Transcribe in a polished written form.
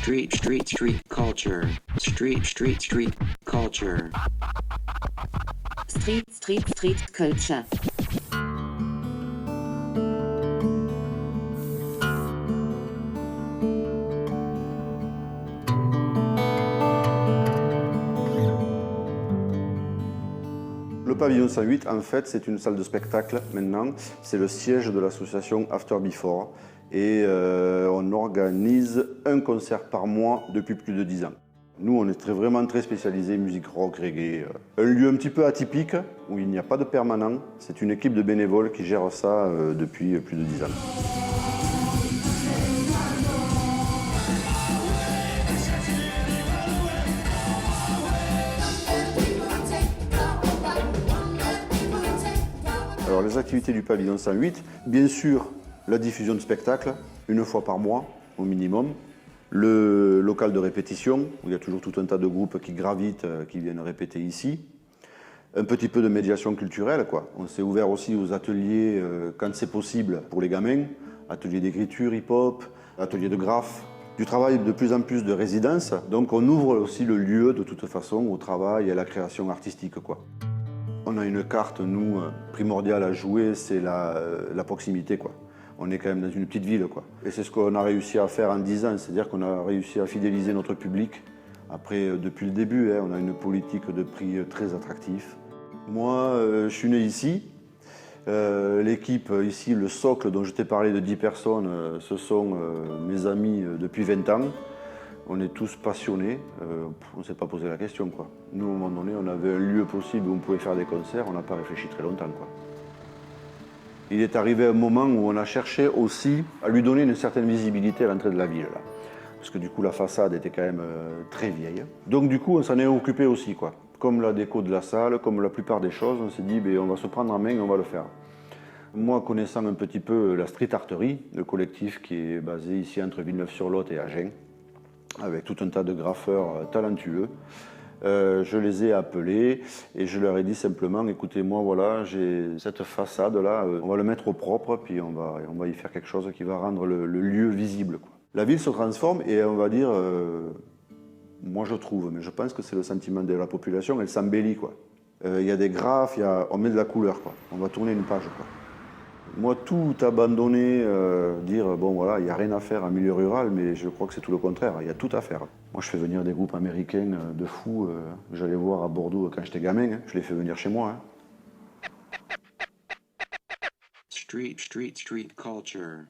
Street culture. Street culture. Street culture. Le pavillon 108, en fait, c'est une salle de spectacle maintenant. C'est le siège de l'association After Before. Et on organise un concert par mois depuis plus de 10 ans. Nous, on est vraiment très spécialisés musique rock, reggae. Un lieu un petit peu atypique, où il n'y a pas de permanent. C'est une équipe de bénévoles qui gère ça depuis plus de 10 ans. Alors les activités du pavillon 108, bien sûr la diffusion de spectacles, une fois par mois au minimum. Le local de répétition, où il y a toujours tout un tas de groupes qui gravitent, qui viennent répéter ici. Un petit peu de médiation culturelle, quoi. On s'est ouvert aussi aux ateliers quand c'est possible pour les gamins. Ateliers d'écriture, hip-hop, ateliers de graphe. Du travail de plus en plus de résidence. Donc on ouvre aussi le lieu de toute façon au travail et à la création artistique, quoi. On a une carte, nous, primordiale à jouer, c'est la proximité, quoi. On est quand même dans une petite ville, quoi. Et c'est ce qu'on a réussi à faire en 10 ans, c'est-à-dire qu'on a réussi à fidéliser notre public. Après, depuis le début, on a une politique de prix très attractif. Moi, je suis né ici. L'équipe ici, le socle dont je t'ai parlé de 10 personnes, ce sont mes amis depuis 20 ans. On est tous passionnés, on ne s'est pas posé la question, quoi. Nous, à un moment donné, on avait un lieu possible où on pouvait faire des concerts, on n'a pas réfléchi très longtemps, quoi. Il est arrivé un moment où on a cherché aussi à lui donner une certaine visibilité à l'entrée de la ville, là. Parce que du coup, la façade était quand même très vieille. Donc du coup, on s'en est occupé aussi, quoi. Comme la déco de la salle, comme la plupart des choses, on s'est dit, on va se prendre en main et on va le faire. Moi, connaissant un petit peu la Street Arterie, le collectif qui est basé ici entre Villeneuve-sur-Lot et Agen, avec tout un tas de graffeurs talentueux. Je les ai appelés et je leur ai dit simplement, écoutez, moi voilà, j'ai cette façade-là, on va le mettre au propre, puis on va y faire quelque chose qui va rendre le lieu visible, quoi. La ville se transforme et on va dire, moi je trouve, mais je pense que c'est le sentiment de la population, elle s'embellit, quoi. Il y a des graphes, on met de la couleur, quoi. On va tourner une page, quoi. Moi, tout abandonner, dire, bon voilà, il n'y a rien à faire en milieu rural, mais je crois que c'est tout le contraire, il y a tout à faire. Moi, je fais venir des groupes américains de fous, j'allais voir à Bordeaux quand j'étais gamin, hein. Je les fais venir chez moi, hein. Street culture.